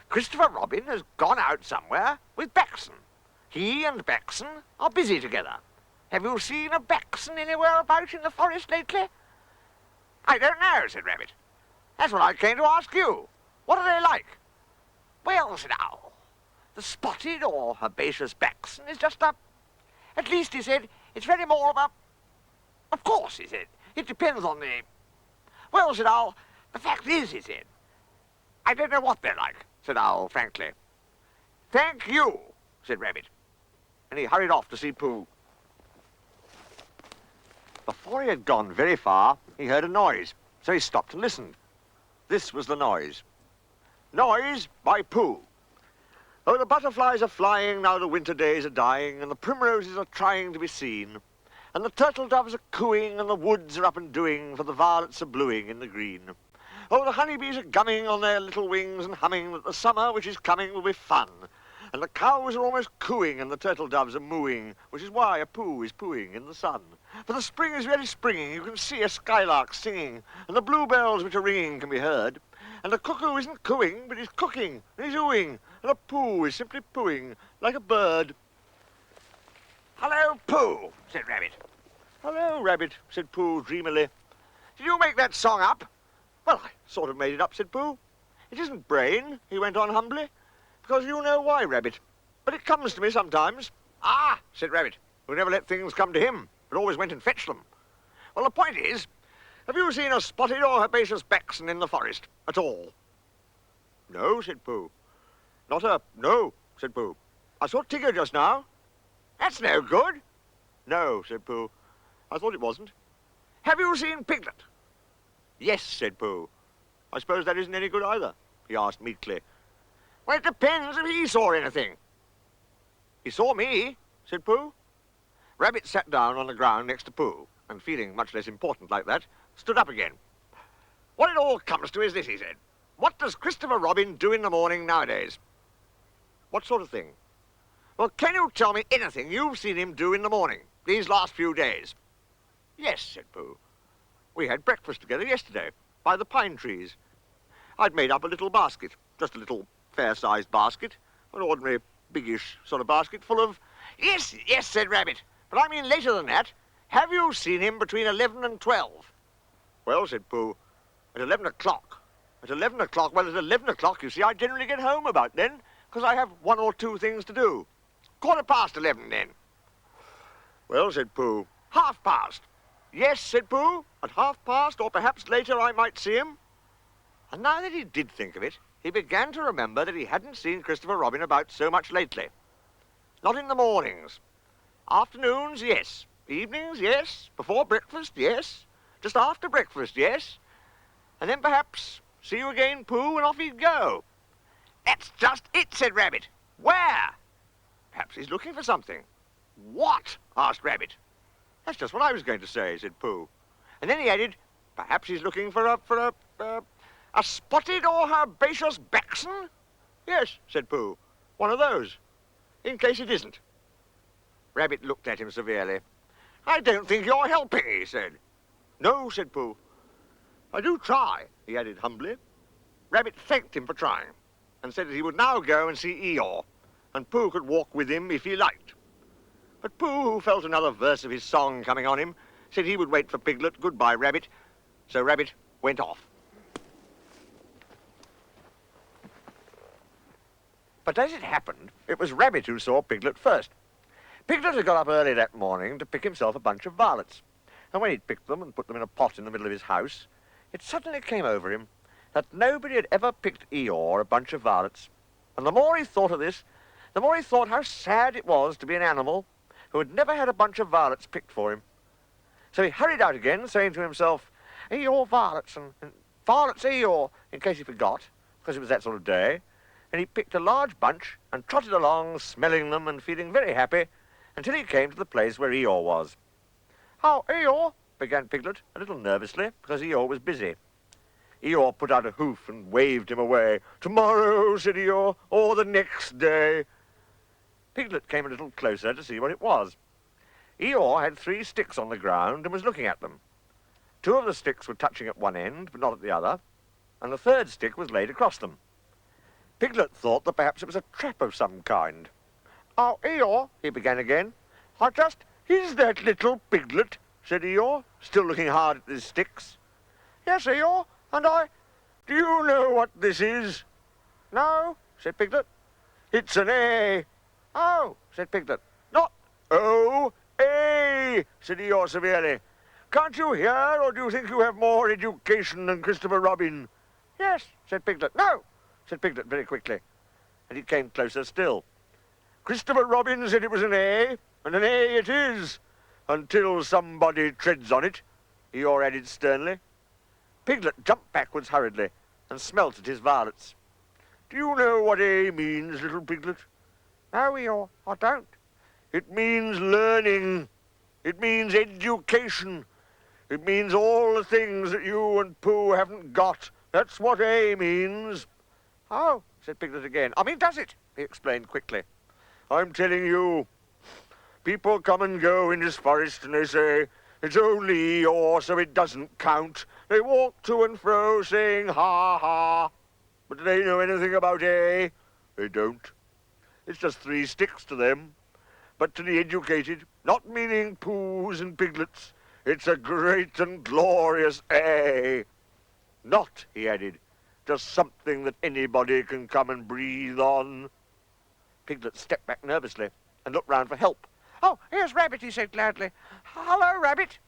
"Christopher Robin has gone out somewhere with Baxon. He and Baxon are busy together. Have you seen a Baxon anywhere about in the forest lately?" "I don't know," said Rabbit. "That's what I came to ask you. What are they like?" "Well," said Owl, "the spotted or herbaceous Baxon is just a... At least," he said, "it's very more of a... Of course," he said, "it depends on the... Well," said Owl, "the fact is," he said, "I don't know what they're like," said Owl frankly. "Thank you," said Rabbit, and he hurried off to see Pooh. Before he had gone very far, he heard a noise, so he stopped and listened. This was the noise. Noise by Pooh. "Oh, the butterflies are flying, now the winter days are dying, and the primroses are trying to be seen, and the turtle doves are cooing, and the woods are up and doing, for the violets are bluing in the green. Oh, the honeybees are gumming on their little wings and humming that the summer which is coming will be fun, and the cows are almost cooing, and the turtle doves are mooing, which is why a Pooh is pooing in the sun. For the spring is really springing, you can see a skylark singing, and the bluebells which are ringing can be heard, and the cuckoo isn't cooing, but he's cooking, and he's oohing, and a Pooh is simply pooing like a bird." Hello, Pooh, said Rabbit. Hello, Rabbit, said Pooh dreamily. Did you make that song up? Well, I sort of made it up, said Pooh. It isn't brain, he went on humbly, because you know why, Rabbit. But it comes to me sometimes. Ah, said Rabbit, who never let things come to him, but always went and fetched them. Well, the point is, have you seen a spotted or herbaceous baxen in the forest at all? No, said Pooh. No, said Pooh. I saw Tigger just now. That's no good. No, said Pooh. I thought it wasn't. Have you seen Piglet? Yes, said Pooh. I suppose that isn't any good either, he asked meekly. Well, it depends if he saw anything. He saw me, said Pooh. Rabbit sat down on the ground next to Pooh, and feeling much less important like that, stood up again. What it all comes to is this, he said. What does Christopher Robin do in the morning nowadays? What sort of thing? Well, can you tell me anything you've seen him do in the morning, these last few days? Yes, said Pooh. We had breakfast together yesterday, by the pine trees. I'd made up a little basket, just a little fair-sized basket, an ordinary biggish sort of basket full of... Yes, said Rabbit, but I mean later than that. Have you seen him between 11 and 12? Well, said Pooh, at 11 o'clock. At 11 o'clock, well, at 11 o'clock, you see, I generally get home about then, because I have one or two things to do. 11:15 then. Well, said Pooh, 1/2 Yes, said Pooh, at 1/2, or perhaps later I might see him. And now that he did think of it, he began to remember that he hadn't seen Christopher Robin about so much lately. Not in the mornings. Afternoons, yes. Evenings, yes. Before breakfast, yes. Just after breakfast, yes. And then perhaps, see you again, Pooh, and off he'd go. That's just it, said Rabbit. Where? Perhaps he's looking for something. What? Asked Rabbit. That's just what I was going to say, said Pooh. And then he added, perhaps he's looking for a spotted or herbaceous baxen? Yes, said Pooh. One of those. In case it isn't. Rabbit looked at him severely. I don't think you're helping, he said. No, said Pooh. I do try, he added humbly. Rabbit thanked him for trying, and said that he would now go and see Eeyore, and Pooh could walk with him if he liked. But Pooh, who felt another verse of his song coming on him, said he would wait for Piglet. Goodbye, Rabbit. So Rabbit went off. But as it happened, it was Rabbit who saw Piglet first. Piglet had got up early that morning to pick himself a bunch of violets, and when he'd picked them and put them in a pot in the middle of his house, it suddenly came over him that nobody had ever picked Eeyore a bunch of violets. And the more he thought of this, the more he thought how sad it was to be an animal who had never had a bunch of violets picked for him. So he hurried out again, saying to himself, Eeyore violets, and violets Eeyore, in case he forgot, because it was that sort of day. And he picked a large bunch and trotted along, smelling them and feeling very happy, until he came to the place where Eeyore was. Oh, Eeyore, began Piglet, a little nervously, because Eeyore was busy. Eeyore put out a hoof and waved him away. Tomorrow, said Eeyore, or the next day. Piglet came a little closer to see what it was. Eeyore had 3 sticks on the ground and was looking at them. 2 of the sticks were touching at one end, but not at the other, and the 3rd stick was laid across them. Piglet thought that perhaps it was a trap of some kind. Oh, Eeyore, he began again. Is that little Piglet? Said Eeyore, still looking hard at his sticks. Yes, Eeyore, and do you know what this is? No, said Piglet. It's an A. Oh, said Piglet. Not O, A, said Eeyore severely. Can't you hear, or do you think you have more education than Christopher Robin? Yes, said Piglet. No, said Piglet very quickly, and he came closer still. Christopher Robin said it was an A, and an A it is, until somebody treads on it, Eeyore added sternly. Piglet jumped backwards hurriedly and smelt at his violets. Do you know what A means, little Piglet? No, Eeyore, I don't. It means learning. It means education. It means all the things that you and Pooh haven't got. That's what A means. Oh, said Piglet again. I mean, does it? He explained quickly. I'm telling you. People come and go in this forest and they say, it's only Eeyore, so it doesn't count. They walk to and fro saying, ha, ha. But do they know anything about A? They don't. It's just 3 sticks to them. but to the educated, not meaning Poohs and Piglets. It's a great and glorious A. Not, he added, just something that anybody can come and breathe on. Piglet stepped back nervously and looked round for help. Oh, here's Rabbit, he said gladly. Hello, Rabbit.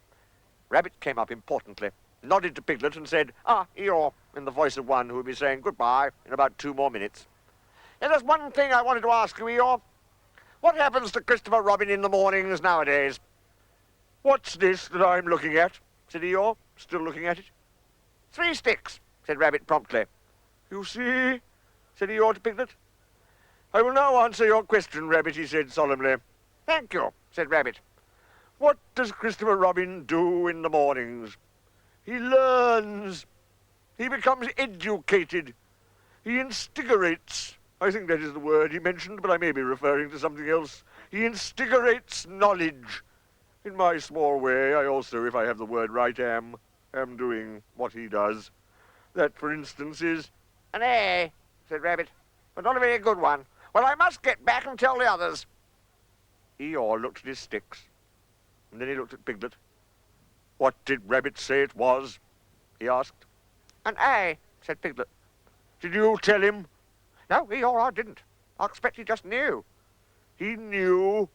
Rabbit came up importantly, nodded to Piglet and said, Eeyore, in the voice of one who would be saying goodbye in about 2 more minutes. There's one thing I wanted to ask you, Eeyore. What happens to Christopher Robin in the mornings nowadays? What's this that I'm looking at? Said Eeyore, still looking at it. 3 sticks, said Rabbit promptly. You see, said Eeyore to Piglet. I will now answer your question, Rabbit, he said solemnly. Thank you, said Rabbit. What does Christopher Robin do in the mornings? He learns. He becomes educated. He instigates. I think that is the word he mentioned, but I may be referring to something else. He instigates knowledge. In my small way, I also, if I have the word right, am doing what he does. That, for instance, is... An A, said Rabbit, but not a very good one. Well, I must get back and tell the others. Eeyore looked at his sticks, and then he looked at Piglet. What did Rabbit say it was? He asked. An A, said Piglet. Did you tell him? No, Eeyore, I didn't. I expect he just knew. He knew?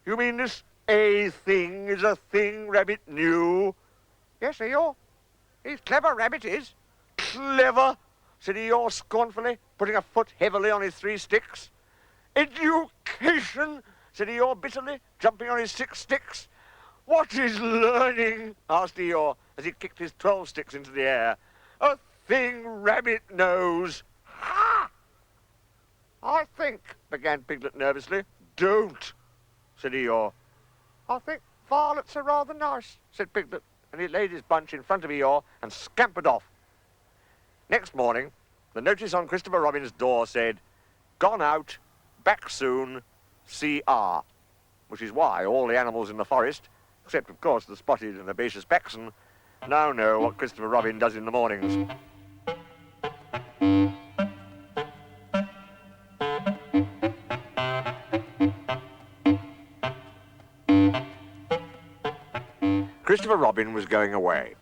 You mean this A thing is a thing Rabbit knew? Yes, Eeyore. He's clever, Rabbit is. Clever? Said Eeyore scornfully, putting a foot heavily on his 3 sticks. Education? Said Eeyore bitterly, jumping on his 6 sticks. What is learning? Asked Eeyore as he kicked his 12 sticks into the air. A thing Rabbit knows. Ha! I think, began Piglet nervously. Don't, said Eeyore. I think violets are rather nice, said Piglet, and he laid his bunch in front of Eeyore and scampered off. Next morning, the notice on Christopher Robin's door said, Gone out, back soon, CR, which is why all the animals in the forest, except, of course, the spotted and herbaceous baxon, now know what Christopher Robin does in the mornings. Christopher Robin was going away.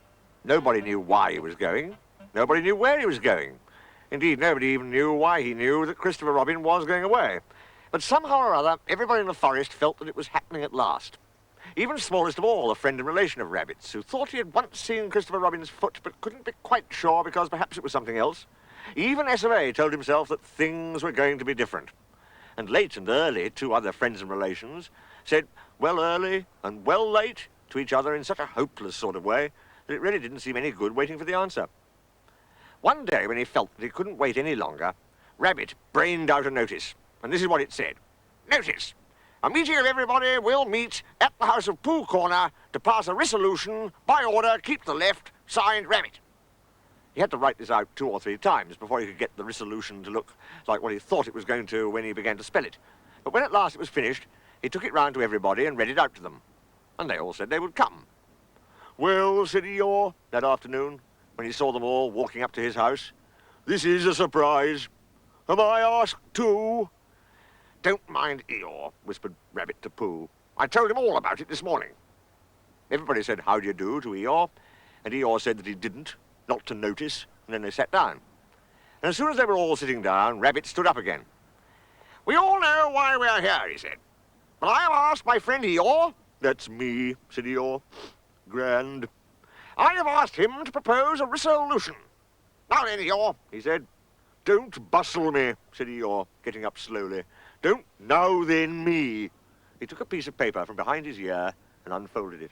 Nobody knew why he was going. Nobody knew where he was going. Indeed, nobody even knew why he knew that Christopher Robin was going away. But somehow or other, everybody in the forest felt that it was happening at last. Even smallest of all, a friend and relation of Rabbit's, who thought he had once seen Christopher Robin's foot, but couldn't be quite sure because perhaps it was something else. Even S.O.A. told himself that things were going to be different. And late and early, 2 other friends and relations said, well early and well late, to each other in such a hopeless sort of way that it really didn't seem any good waiting for the answer. One day, when he felt that he couldn't wait any longer, Rabbit brained out a notice, and this is what it said. Notice! A meeting of everybody will meet at the house of Pooh Corner to pass a resolution, by order, keep the left, signed Rabbit. He had to write this out 2 or 3 times before he could get the resolution to look like what he thought it was going to when he began to spell it. But when at last it was finished, he took it round to everybody and read it out to them. And they all said they would come. Well, said Eeyore, that afternoon, when he saw them all walking up to his house, this is a surprise. Am I asked too? Don't mind Eeyore, whispered Rabbit to Pooh. I told him all about it this morning. Everybody said, how do you do, to Eeyore, and Eeyore said that he didn't, not to notice, and then they sat down. And as soon as they were all sitting down, Rabbit stood up again. We all know why we are here, he said. But I have asked my friend Eeyore. That's me, said Eeyore. Grand. I have asked him to propose a resolution. Now then, Eeyore, he said. Don't bustle me, said Eeyore, getting up slowly. Don't now then me. He took a piece of paper from behind his ear and unfolded it.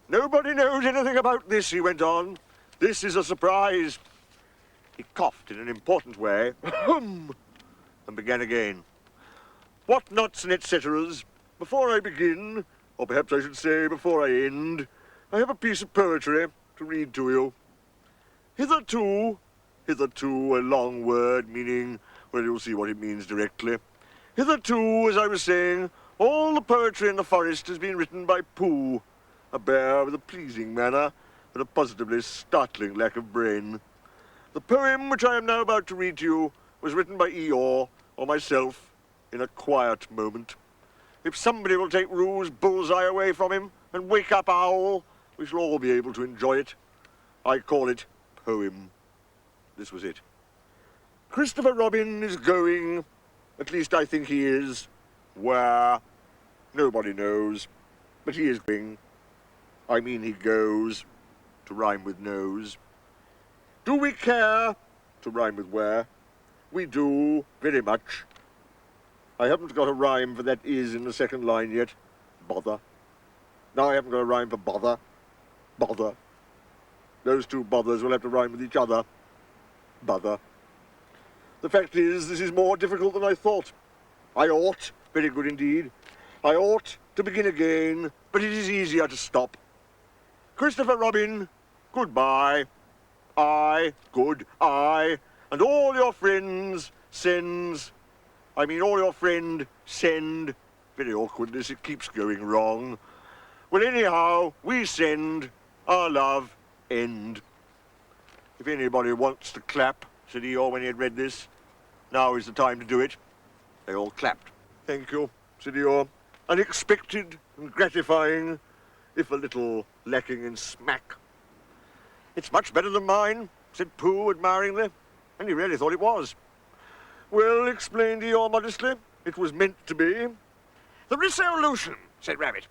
Nobody knows anything about this, he went on. This is a surprise. He coughed in an important way, and began again. What nots and et ceteras. Before I begin, or perhaps I should say before I end, I have a piece of poetry to read to you. Hitherto, a long word meaning, well, you'll see what it means directly. Hitherto, as I was saying, all the poetry in the forest has been written by Pooh, a bear with a pleasing manner and a positively startling lack of brain. The poem which I am now about to read to you was written by Eeyore or myself in a quiet moment. If somebody will take Roo's bullseye away from him and wake up Owl, we shall all be able to enjoy it. I call it poem. This was it. Christopher Robin is going, at least I think he is, where? Nobody knows, but he is going. I mean he goes, to rhyme with nose. Do we care? To rhyme with where. We do, very much. I haven't got a rhyme for that is in the second line yet. Bother. Now I haven't got a rhyme for bother. Bother. Those two bothers will have to rhyme with each other. Bother. The fact is, this is more difficult than I thought. I ought, very good indeed, I ought to begin again, but it is easier to stop. Christopher Robin, goodbye. Good, and all your friends sends, all your friend send, very awkward this, it keeps going wrong. Well, anyhow, we send our love end. If anybody wants to clap, said Eeyore when he had read this, now is the time to do it. They all clapped. Thank you, said Eeyore. Unexpected and gratifying, if a little lacking in smack. It's much better than mine, said Pooh admiringly, and he really thought it was. Well, explained Eeyore modestly, it was meant to be. The resolution, said Rabbit,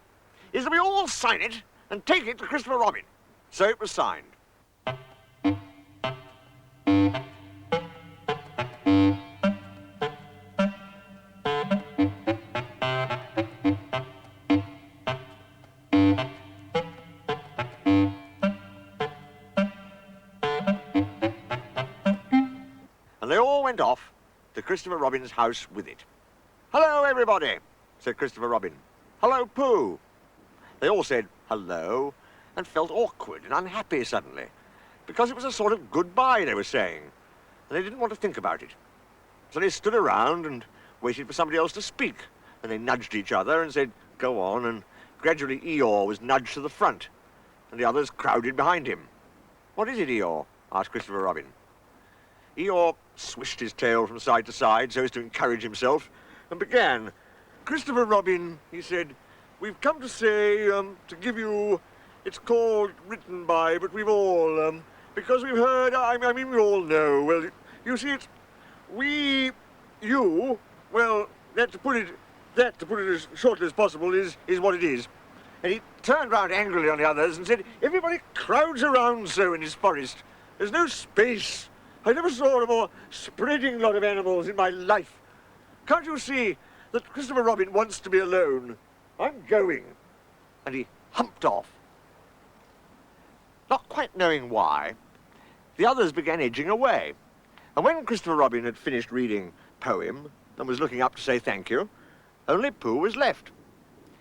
is that we all sign it and take it to Christopher Robin. So it was signed. And they all went off to Christopher Robin's house with it. Hello, everybody, said Christopher Robin. Hello, Pooh. They all said hello and felt awkward and unhappy suddenly, because it was a sort of goodbye they were saying, and they didn't want to think about it. So they stood around and waited for somebody else to speak, and they nudged each other and said, go on, and gradually Eeyore was nudged to the front, and the others crowded behind him. What is it, Eeyore? Asked Christopher Robin. Eeyore swished his tail from side to side so as to encourage himself, and began. Christopher Robin, he said, we've come to say, to give you, it's called written by, but we've all, because we've heard, I mean, we all know, well, you see, it's, well, to put it as shortly as possible is what it is. And he turned round angrily on the others and said, everybody crowds around so in his forest. There's no space. I never saw a more spreading lot of animals in my life. Can't you see that Christopher Robin wants to be alone? I'm going. And he humped off. Not quite knowing why, the others began edging away. And when Christopher Robin had finished reading poem and was looking up to say thank you, only Pooh was left.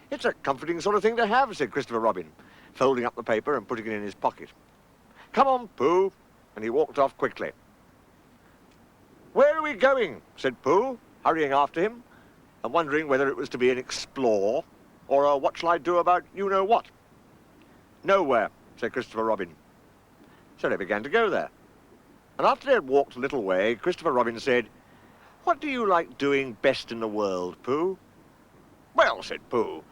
It's a comforting sort of thing to have, said Christopher Robin, folding up the paper and putting it in his pocket. Come on, Pooh. And he walked off quickly. Where are we going? Said Pooh, hurrying after him, and wondering whether it was to be an explore or a what shall I do about you-know-what. Nowhere, said Christopher Robin. So they began to go there. And after they had walked a little way, Christopher Robin said, what do you like doing best in the world, Pooh? Well, said Pooh,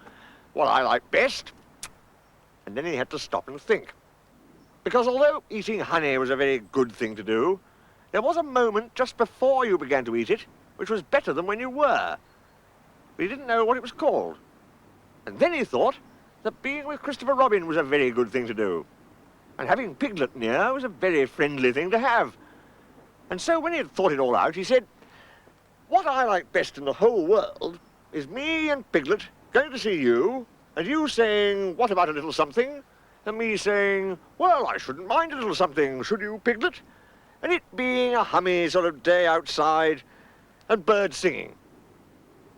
what I like best. And then he had to stop and think. Because although eating honey was a very good thing to do, there was a moment just before you began to eat it which was better than when you were. But he didn't know what it was called. And then he thought that being with Christopher Robin was a very good thing to do. And having Piglet near was a very friendly thing to have. And so when he had thought it all out, he said, what I like best in the whole world is me and Piglet going to see you, and you saying, what about a little something? And me saying, well, I shouldn't mind a little something, should you, Piglet? And it being a hummy sort of day outside, and birds singing.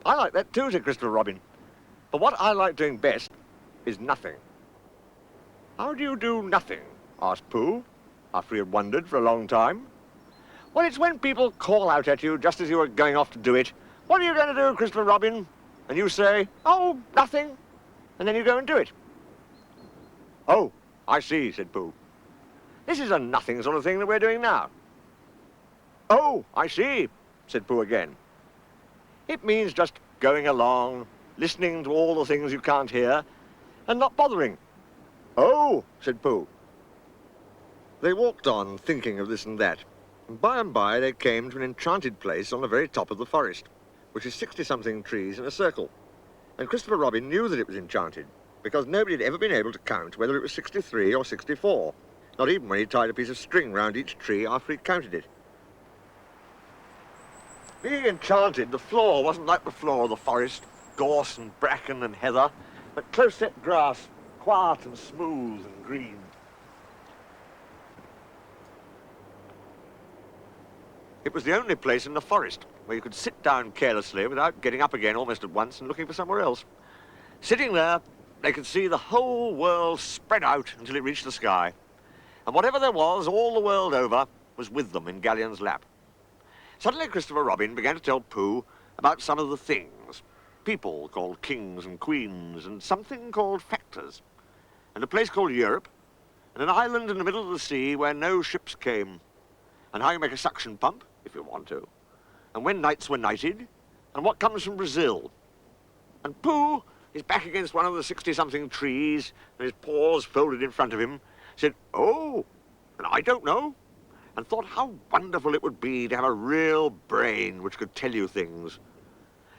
I like that too, said Christopher Robin. But what I like doing best is nothing. How do you do nothing? Asked Pooh, after he had wondered for a long time. Well, it's when people call out at you just as you are going off to do it. What are you going to do, Christopher Robin? And you say, oh, nothing. And then you go and do it. Oh, I see, said Pooh. This is a nothing sort of thing that we're doing now. Oh, I see, said Pooh again. It means just going along, listening to all the things you can't hear, and not bothering. Oh, said Pooh. They walked on, thinking of this and that, and by they came to an enchanted place on the very top of the forest, which is 60-something trees in a circle. And Christopher Robin knew that it was enchanted, because nobody had ever been able to count whether it was 63 or 64, not even when he tied a piece of string round each tree after he'd counted it. Being enchanted, the floor wasn't like the floor of the forest, gorse and bracken and heather, but close-set grass, quiet and smooth and green. It was the only place in the forest where you could sit down carelessly without getting up again almost at once and looking for somewhere else. Sitting there, they could see the whole world spread out until it reached the sky. And whatever there was, all the world over, was with them in Galleon's lap. Suddenly Christopher Robin began to tell Pooh about some of the things. People called kings and queens, and something called factors, and a place called Europe, and an island in the middle of the sea where no ships came, and how you make a suction pump, if you want to, and when knights were knighted, and what comes from Brazil. And Pooh, his back against one of the 60-something trees, and his paws folded in front of him, said, "Oh, and I don't know," and thought how wonderful it would be to have a real brain which could tell you things.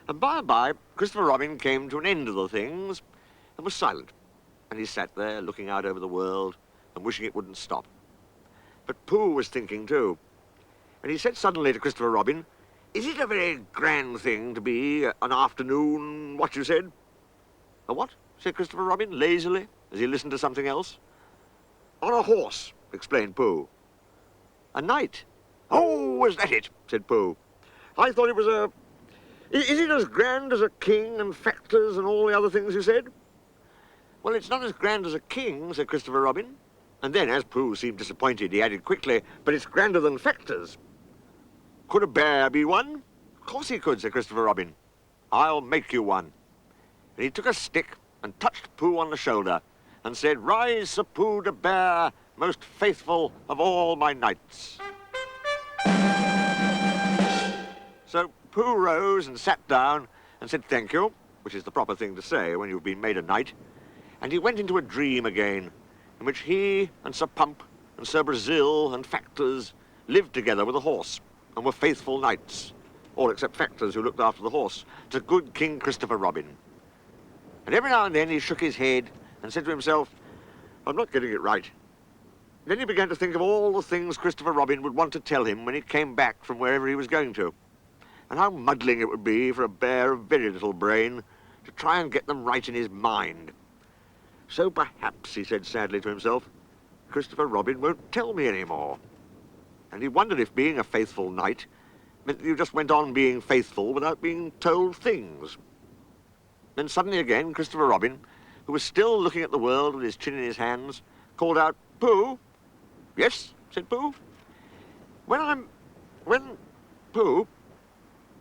And by, Christopher Robin came to an end of the things and was silent, and he sat there looking out over the world and wishing it wouldn't stop. But Pooh was thinking too, and he said suddenly to Christopher Robin, "Is it a very grand thing to be an afternoon, what you said?" "A what?" said Christopher Robin lazily, as he listened to something else. "On a horse," explained Pooh. "A knight?" "Oh, was that it?" said Pooh. "I thought it was a... Is it as grand as a king and factors and all the other things you said?" "Well, it's not as grand as a king," said Christopher Robin. And then, as Pooh seemed disappointed, he added quickly, "But it's grander than factors." "Could a bear be one?" "Of course he could," said Christopher Robin. "I'll make you one." And he took a stick and touched Pooh on the shoulder and said, "Rise, Sir Pooh the Bear, most faithful of all my knights." So Pooh rose and sat down and said thank you, which is the proper thing to say when you've been made a knight, and he went into a dream again, in which he and Sir Pump and Sir Brazil and Factors lived together with a horse and were faithful knights, all except Factors, who looked after the horse, to good King Christopher Robin. And every now and then he shook his head and said to himself, "I'm not getting it right." Then he began to think of all the things Christopher Robin would want to tell him when he came back from wherever he was going to, and how muddling it would be for a bear of very little brain to try and get them right in his mind. "So perhaps," he said sadly to himself, "Christopher Robin won't tell me any more." And he wondered if being a faithful knight meant that you just went on being faithful without being told things. Then suddenly again, Christopher Robin, who was still looking at the world with his chin in his hands, called out, "Pooh!" "Yes," said Pooh. When Pooh?"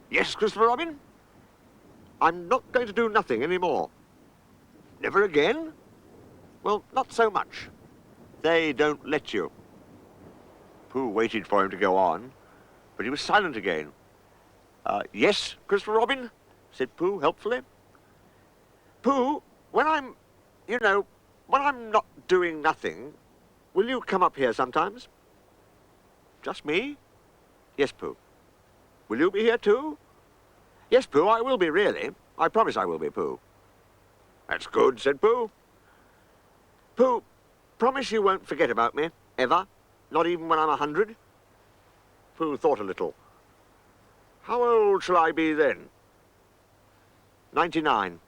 "Yes, Christopher Robin?" "I'm not going to do nothing any more." "Never again?" "Well, not so much. They don't let you." Pooh waited for him to go on, but he was silent again. "Yes, Christopher Robin?" said Pooh helpfully. "Pooh, when I'm not doing nothing, will you come up here sometimes?" "Just me?" "Yes, Pooh." "Will you be here too?" "Yes, Pooh, I will be, really. I promise I will be, Pooh." "That's good," said Pooh. "Pooh, promise you won't forget about me, ever? Not even when I'm 100? Pooh thought a little. "How old shall I be then?" 99.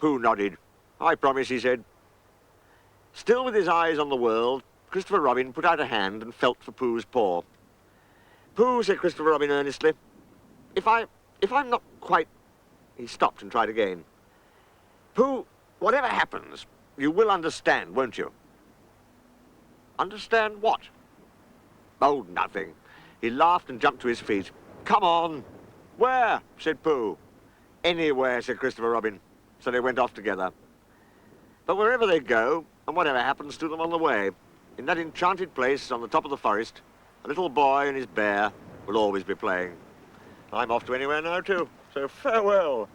Pooh nodded. "I promise," he said. Still with his eyes on the world, Christopher Robin put out a hand and felt for Pooh's paw. "Pooh," said Christopher Robin earnestly, If I'm not quite..." He stopped and tried again. "Pooh, whatever happens, you will understand, won't you?" "Understand what?" "Oh, nothing." He laughed and jumped to his feet. "Come on." "Where?" said Pooh. "Anywhere," said Christopher Robin. So they went off together. But wherever they go, and whatever happens to them on the way, in that enchanted place on the top of the forest, a little boy and his bear will always be playing. I'm off to anywhere now, too, so farewell.